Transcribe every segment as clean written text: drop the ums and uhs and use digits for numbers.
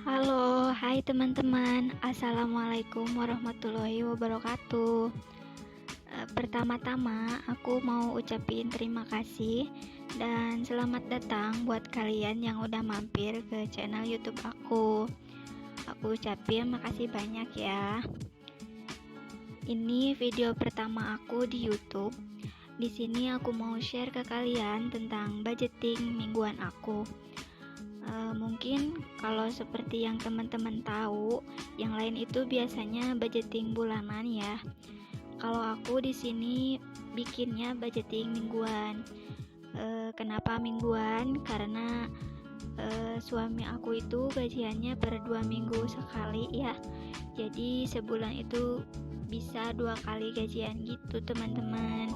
Halo, hai teman-teman. Assalamualaikum warahmatullahi wabarakatuh. Pertama-tama aku mau ucapin terima kasih dan selamat datang buat kalian yang udah mampir ke channel YouTube aku. Aku ucapin makasih banyak ya. Ini video pertama aku di YouTube. Di sini aku mau share ke kalian tentang budgeting mingguan aku. Mungkin kalau seperti yang teman-teman tahu, yang lain itu biasanya budgeting bulanan ya. Kalau aku di sini bikinnya budgeting mingguan. Kenapa mingguan? Karena suami aku itu gajiannya per 2 minggu sekali ya. Jadi sebulan itu bisa 2 kali gajian gitu teman-teman.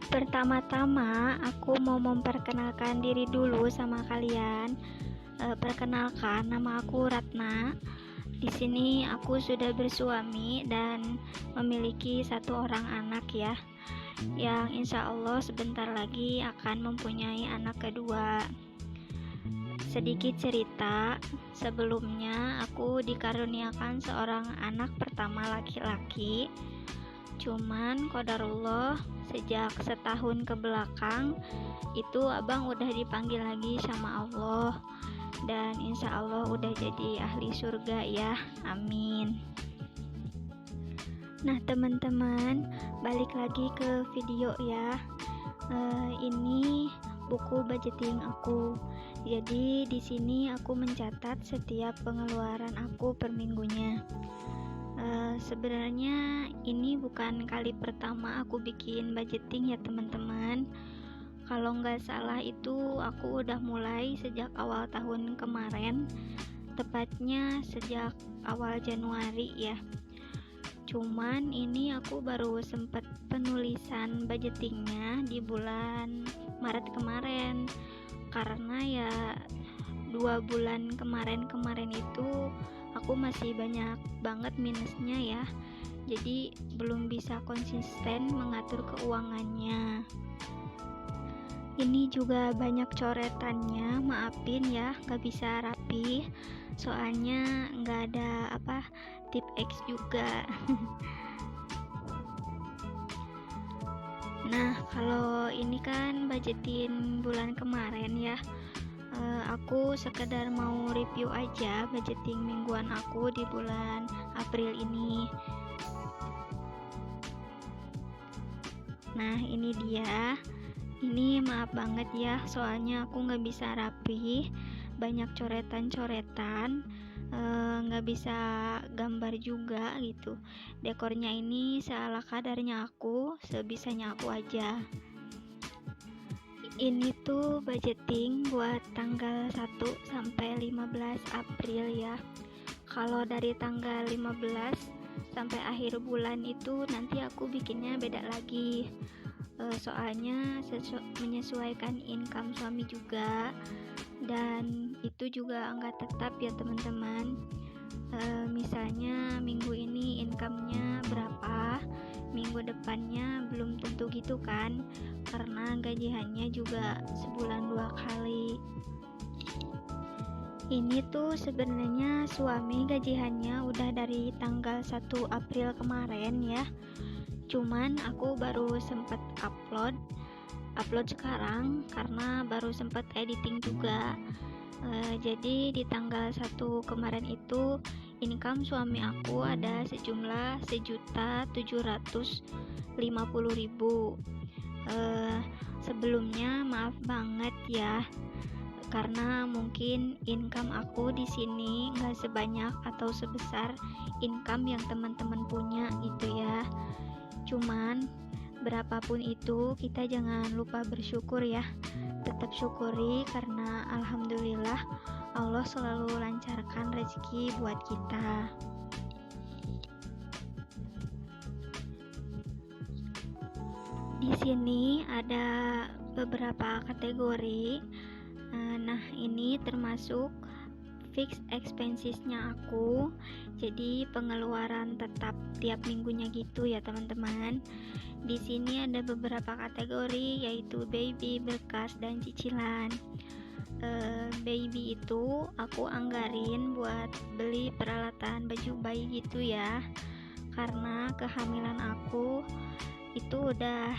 Pertama-tama aku mau memperkenalkan diri dulu sama kalian. Perkenalkan, nama aku Ratna. Di sini aku sudah bersuami dan memiliki 1 orang anak ya, yang insya Allah sebentar lagi akan mempunyai anak kedua. Sedikit cerita, sebelumnya aku dikaruniakan seorang anak pertama laki-laki. Cuman qadarullah sejak setahun ke belakang itu abang udah dipanggil lagi sama Allah, dan insya Allah udah jadi ahli surga ya, amin. Nah teman-teman, balik lagi ke video ya. Ini buku budgeting aku. Jadi di sini aku mencatat setiap pengeluaran aku per minggunya. Sebenarnya ini bukan kali pertama aku bikin budgeting ya teman-teman. Kalau nggak salah itu aku udah mulai sejak awal tahun kemarin, tepatnya sejak awal Januari ya. Cuman ini aku baru sempat penulisan budgetingnya di bulan Maret kemarin, karena ya 2 bulan kemarin itu aku masih banyak banget minusnya ya, jadi belum bisa konsisten mengatur keuangannya. Ini juga banyak coretannya, maafin ya gak bisa rapi, soalnya gak ada tip X juga. Nah kalau ini kan budgetin bulan kemarin ya, aku sekedar mau review aja budgeting mingguan aku di bulan April ini. Nah ini dia. Ini maaf banget ya, soalnya aku nggak bisa rapi, banyak coretan-coretan, nggak bisa gambar juga gitu. Dekornya ini seala kadarnya aku, sebisanya aku aja. Ini tuh budgeting buat tanggal 1 sampai 15 April ya. Kalau dari tanggal 15 sampai akhir bulan itu nanti aku bikinnya beda lagi. Soalnya menyesuaikan income suami juga, dan itu juga enggak tetap ya teman-teman. Misalnya minggu ini income-nya berapa, minggu depannya belum tentu gitu kan, karena gajiannya juga sebulan 2 kali. Ini tuh sebenarnya suami gajiannya udah dari tanggal 1 April kemarin ya, cuman aku baru sempet upload sekarang karena baru sempet editing juga. Jadi di tanggal 1 kemarin itu income suami aku ada sejumlah 1.750.000. Sebelumnya maaf banget ya, karena mungkin income aku di sini nggak sebanyak atau sebesar income yang teman-teman punya gitu ya. Cuman berapapun itu kita jangan lupa bersyukur ya, tetap syukuri karena alhamdulillah Allah selalu lancarkan rezeki buat kita. Di sini ada beberapa kategori. Nah ini termasuk fixed expenses-nya aku, jadi pengeluaran tetap tiap minggunya gitu ya teman-teman. Di sini ada beberapa kategori, yaitu baby, berkas, dan cicilan. baby itu aku anggarin buat beli peralatan baju bayi gitu ya, karena kehamilan aku itu udah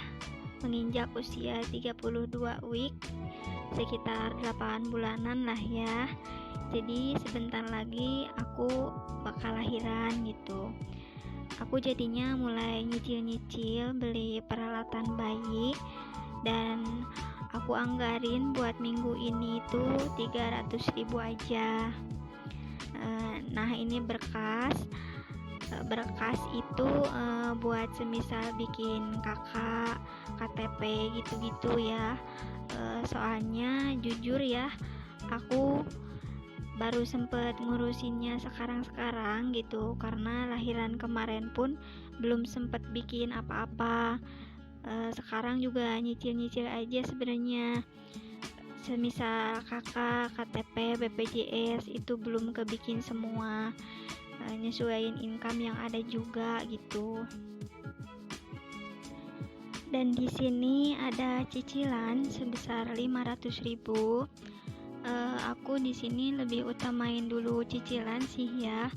menginjak usia 32 week, sekitar 8 bulanan lah ya. Jadi sebentar lagi aku bakal lahiran gitu. Aku jadinya mulai nyicil-nyicil beli peralatan bayi, dan aku anggarin buat minggu ini tuh 300.000 aja. Nah ini berkas itu buat semisal bikin kakak, KTP gitu-gitu ya. Soalnya jujur ya, aku baru sempet ngurusinnya sekarang gitu, karena lahiran kemarin pun belum sempet bikin apa-apa. Sekarang juga nyicil-nyicil aja sebenarnya, semisal kakak, KTP, BPJS itu belum kebikin semua, nyesuaiin income yang ada juga gitu. Dan di sini ada cicilan sebesar 500.000. Aku di sini lebih utamain dulu cicilan sih ya.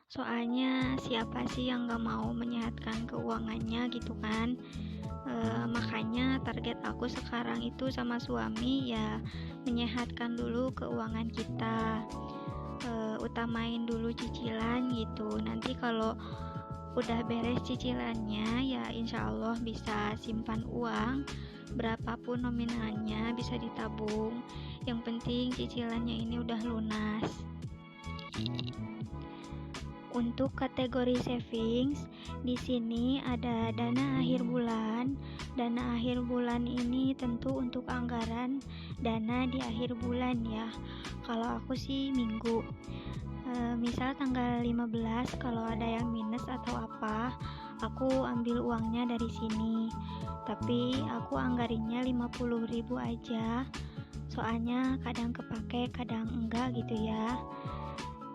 Soalnya siapa sih yang gak mau menyehatkan keuangannya gitu kan. Makanya target aku sekarang itu sama suami ya menyehatkan dulu keuangan kita. Utamain dulu cicilan gitu. Nanti kalau udah beres cicilannya ya insya Allah bisa simpan uang berapapun nominalnya, bisa ditabung. Yang penting cicilannya ini udah lunas. Untuk kategori savings, di sini ada dana akhir bulan. Dana akhir bulan ini tentu untuk anggaran dana di akhir bulan ya. Kalau aku sih minggu. Misal tanggal 15 kalau ada yang minus atau apa, aku ambil uangnya dari sini. Tapi aku anggarinnya 50.000 aja. Soalnya kadang kepake, kadang enggak gitu ya.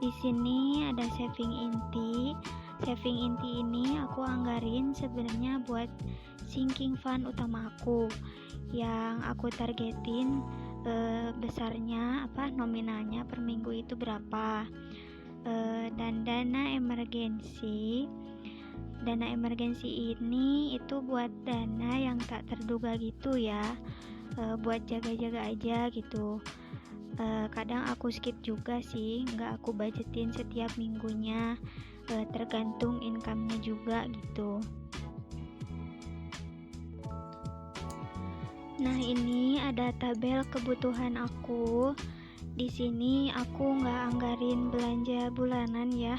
Di sini ada saving inti. Saving inti ini aku anggarin sebenarnya buat sinking fund utama aku, yang aku targetin besarnya nominalnya per minggu itu berapa. Dan dana emergensi ini itu buat dana yang tak terduga gitu ya, buat jaga-jaga aja gitu. Kadang aku skip juga sih, nggak aku budgetin setiap minggunya, tergantung income-nya juga gitu. Nah ini ada tabel kebutuhan aku. Di sini aku nggak anggarin belanja bulanan ya,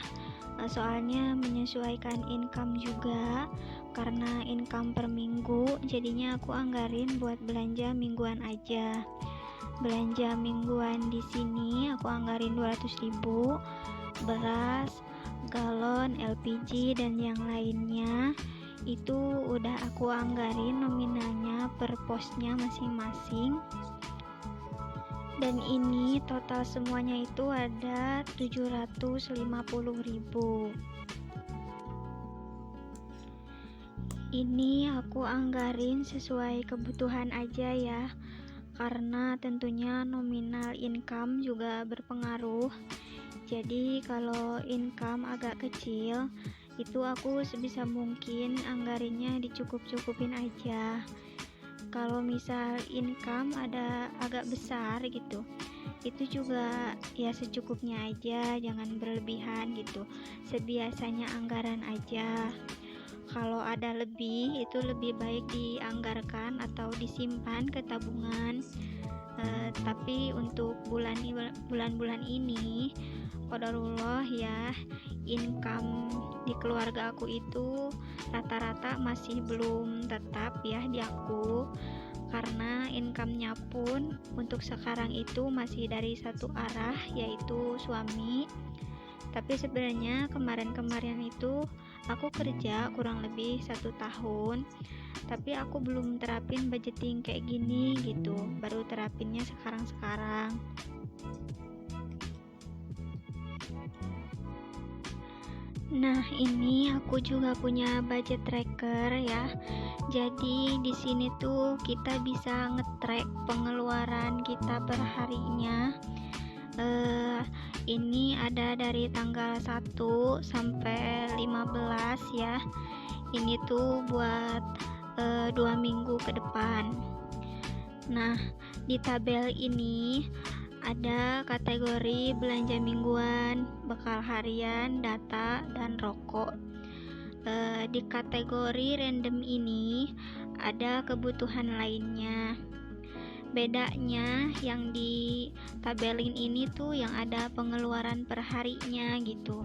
soalnya menyesuaikan income juga. Karena income per minggu, jadinya aku anggarin buat belanja mingguan aja. Belanja mingguan di sini aku anggarin 200.000, beras, galon, LPG dan yang lainnya itu udah aku anggarin nominalnya per posnya masing-masing. Dan ini total semuanya itu ada 750.000. Ini aku anggarin sesuai kebutuhan aja ya, karena tentunya nominal income juga berpengaruh. Jadi kalau income agak kecil, itu aku sebisa mungkin anggarinnya dicukup-cukupin aja. Kalau misal income ada agak besar gitu, itu juga ya secukupnya aja, jangan berlebihan gitu, sebiasanya anggaran aja. Kalau ada lebih, itu lebih baik dianggarkan atau disimpan ke tabungan. Tapi untuk bulan-bulan ini qadarullah ya, income di keluarga aku itu rata-rata masih belum tetap ya di aku, karena income-nya pun untuk sekarang itu masih dari satu arah, yaitu suami. Tapi sebenarnya kemarin-kemarin itu aku kerja kurang lebih 1 tahun, tapi aku belum terapin budgeting kayak gini gitu, baru terapinnya sekarang-sekarang. Nah, ini aku juga punya budget tracker ya. Jadi di sini tuh kita bisa nge-track pengeluaran kita per harinya. Ini ada dari tanggal 1 sampai 15 ya. Ini tuh buat 2 minggu ke depan. Nah, di tabel ini ada kategori belanja mingguan, bekal harian, data, dan rokok. Di kategori random ini ada kebutuhan lainnya. Bedanya yang di tabelin ini tuh yang ada pengeluaran per harinya gitu.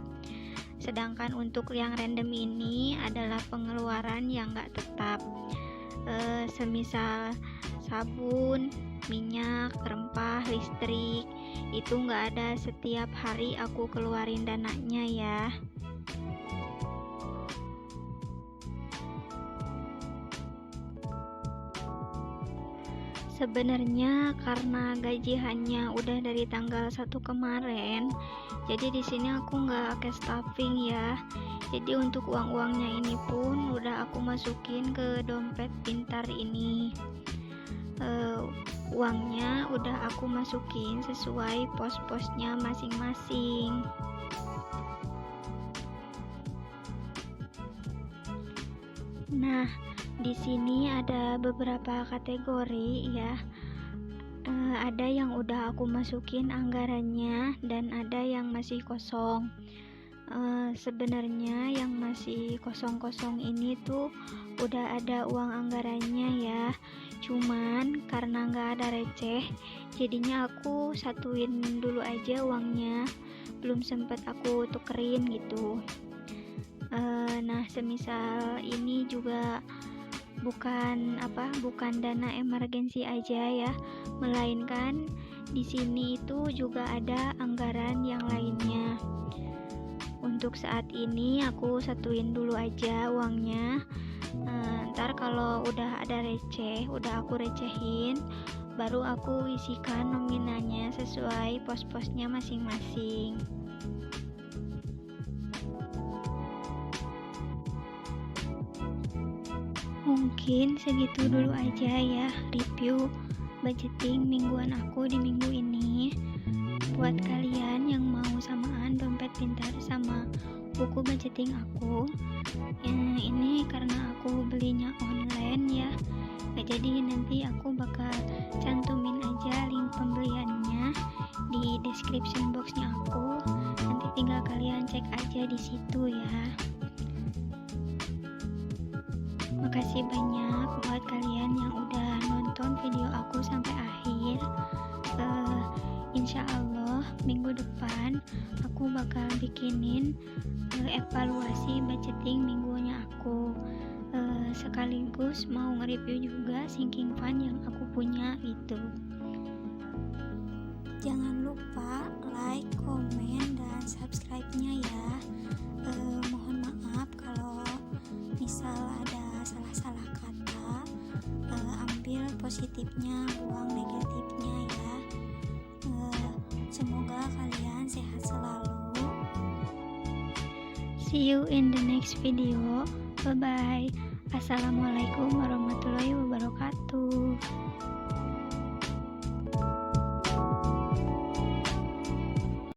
Sedangkan untuk yang random ini adalah pengeluaran yang nggak tetap. Semisal sabun, minyak, rempah, listrik, itu nggak ada setiap hari aku keluarin dananya ya. Sebenarnya karena gajiannya udah dari tanggal 1 kemarin, jadi di sini aku nggak cash stuffing ya. Jadi untuk uang-uangnya ini pun udah aku masukin ke dompet pintar ini. Uangnya udah aku masukin sesuai pos-posnya masing-masing. Nah, di sini ada beberapa kategori ya. Ada yang udah aku masukin anggarannya dan ada yang masih kosong. Sebenarnya yang masih kosong-kosong ini tuh udah ada uang anggarannya ya. Cuman karena nggak ada receh, jadinya aku satuin dulu aja uangnya. Belum sempet aku tukerin gitu. Nah, semisal ini juga bukan dana emergensi aja ya, melainkan di sini itu juga ada anggaran yang lainnya. Untuk saat ini aku satuin dulu aja uangnya. Ntar kalau udah ada receh, udah aku recehin, baru aku isikan nominalnya sesuai pos-posnya masing-masing. Mungkin segitu dulu aja ya review budgeting mingguan aku di minggu ini. Buat kalian yang mau samaan dompet pintar sama buku budgeting aku, ini karena aku belinya online ya, jadi nanti aku bakal cantumin aja link pembeliannya di description boxnya aku. Nanti tinggal kalian cek aja di situ ya. Makasih banyak buat kalian yang udah nonton video aku sampai akhir. Insya Allah minggu depan aku bakal bikinin evaluasi budgeting minggunya aku. Sekaligus mau nge-review juga sinking fund yang aku punya gitu. Jangan lupa like, komen, dan subscribe-nya ya. Mohon maaf kalau misal ada salah-salah kata. Ambil positifnya, buang negatifnya ya. Semoga kalian sehat selalu. See you in the next video. Bye bye. Assalamualaikum warahmatullahi wabarakatuh.